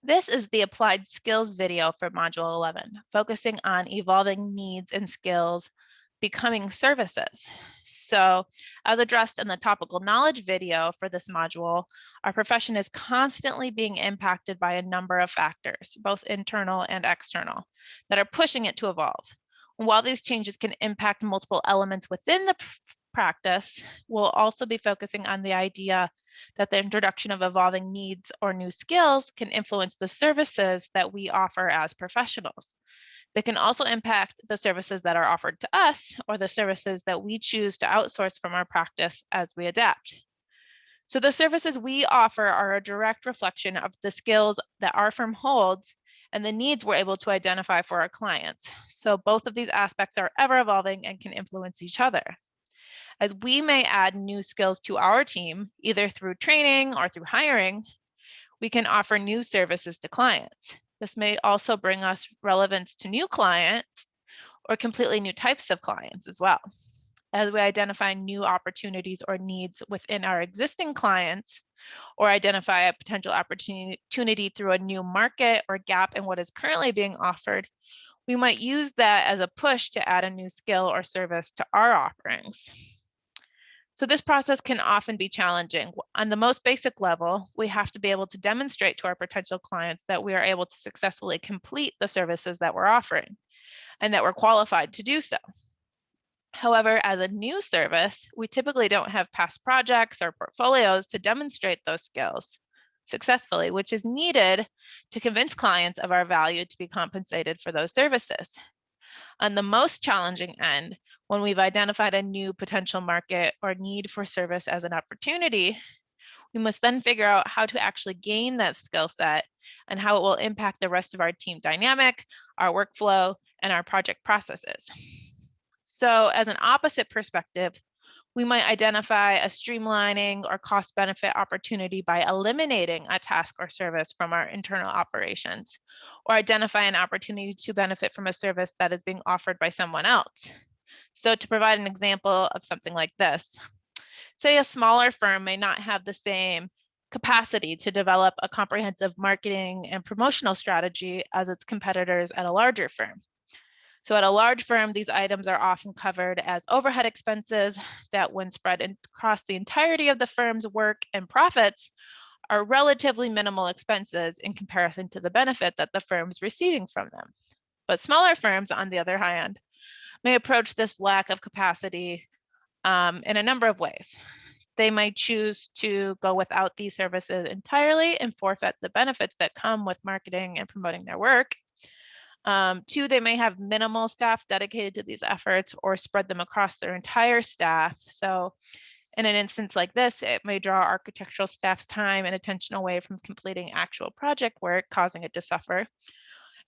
This is the applied skills video for Module 11, focusing on evolving needs and skills becoming services. So, as addressed in the topical knowledge video for this module, our profession is constantly being impacted by a number of factors, both internal and external, that are pushing it to evolve. While these changes can impact multiple elements within the practice, we'll also be focusing on the idea that the introduction of evolving needs or new skills can influence the services that we offer as professionals. They can also impact the services that are offered to us or the services that we choose to outsource from our practice as we adapt. So the services we offer are a direct reflection of the skills that our firm holds and the needs we're able to identify for our clients. So both of these aspects are ever evolving and can influence each other, as we may add new skills to our team, either through training or through hiring. We can offer new services to clients. This may also bring us relevance to new clients or completely new types of clients as well. As we identify new opportunities or needs within our existing clients, or identify a potential opportunity through a new market or gap in what is currently being offered, we might use that as a push to add a new skill or service to our offerings. So this process can often be challenging. On the most basic level, we have to be able to demonstrate to our potential clients that we are able to successfully complete the services that we're offering and that we're qualified to do so. However, as a new service, we typically don't have past projects or portfolios to demonstrate those skills successfully, which is needed to convince clients of our value to be compensated for those services. On the most challenging end, when we've identified a new potential market or need for service as an opportunity, we must then figure out how to actually gain that skill set and how it will impact the rest of our team dynamic, our workflow, and our project processes. So, as an opposite perspective, we might identify a streamlining or cost benefit opportunity by eliminating a task or service from our internal operations, or identify an opportunity to benefit from a service that is being offered by someone else. So to provide an example of something like this, say a smaller firm may not have the same capacity to develop a comprehensive marketing and promotional strategy as its competitors at a larger firm. So at a large firm, these items are often covered as overhead expenses that, when spread across the entirety of the firm's work and profits, are relatively minimal expenses in comparison to the benefit that the firm's receiving from them. But smaller firms, on the other hand, may approach this lack of capacity in a number of ways. They might choose to go without these services entirely and forfeit the benefits that come with marketing and promoting their work. Two, they may have minimal staff dedicated to these efforts or spread them across their entire staff. So in an instance like this, it may draw architectural staff's time and attention away from completing actual project work, causing it to suffer.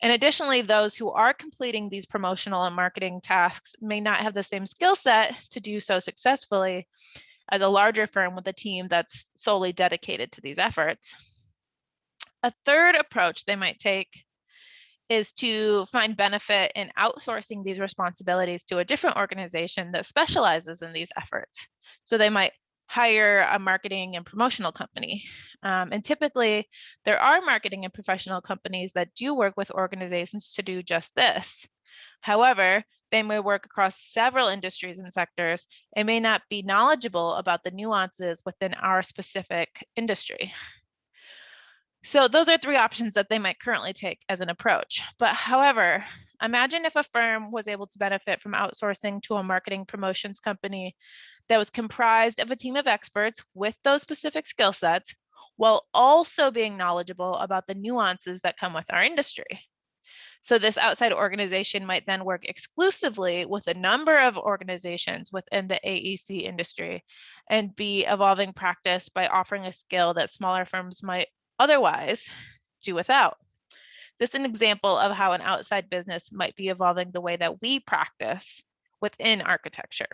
And additionally, those who are completing these promotional and marketing tasks may not have the same skill set to do so successfully as a larger firm with a team that's solely dedicated to these efforts. A third approach they might take is to find benefit in outsourcing these responsibilities to a different organization that specializes in these efforts. So they might hire a marketing and promotional company. And typically, there are marketing and professional companies that do work with organizations to do just this. However, they may work across several industries and sectors and may not be knowledgeable about the nuances within our specific industry. So those are three options that they might currently take as an approach. But however, imagine if a firm was able to benefit from outsourcing to a marketing promotions company that was comprised of a team of experts with those specific skill sets, while also being knowledgeable about the nuances that come with our industry. So this outside organization might then work exclusively with a number of organizations within the AEC industry and be evolving practice by offering a skill that smaller firms might otherwise do without. This is an example of how an outside business might be evolving the way that we practice within architecture.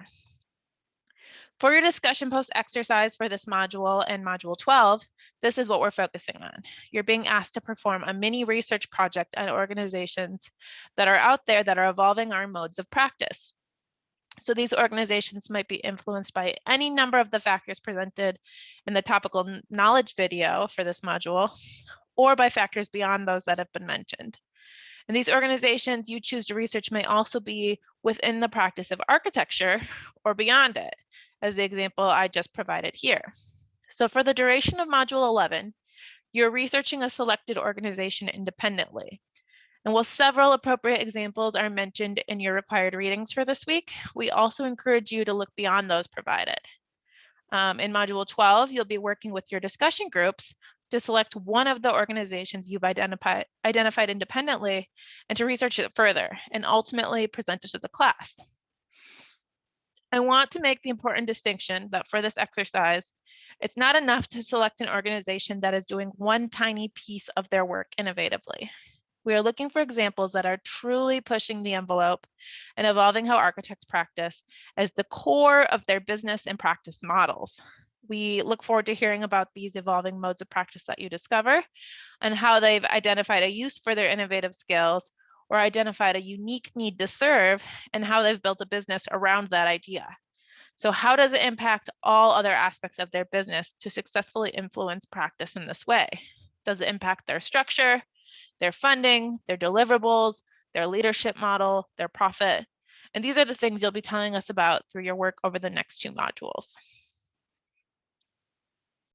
For your discussion post exercise for this module and module 12, this is what we're focusing on. You're being asked to perform a mini research project on organizations that are out there that are evolving our modes of practice. So these organizations might be influenced by any number of the factors presented in the topical knowledge video for this module, or by factors beyond those that have been mentioned. And these organizations you choose to research may also be within the practice of architecture or beyond it, as the example I just provided here. So for the duration of Module 11, you're researching a selected organization independently. And while several appropriate examples are mentioned in your required readings for this week, we also encourage you to look beyond those provided. In Module 12, you'll be working with your discussion groups to select one of the organizations you've identified independently and to research it further and ultimately present it to the class. I want to make the important distinction that for this exercise, it's not enough to select an organization that is doing one tiny piece of their work innovatively. We are looking for examples that are truly pushing the envelope and evolving how architects practice as the core of their business and practice models. We look forward to hearing about these evolving modes of practice that you discover and how they've identified a use for their innovative skills or identified a unique need to serve and how they've built a business around that idea. So how does it impact all other aspects of their business to successfully influence practice in this way? Does it impact their structure, their funding, their deliverables, their leadership model, their profit? And these are the things you'll be telling us about through your work over the next 2 modules.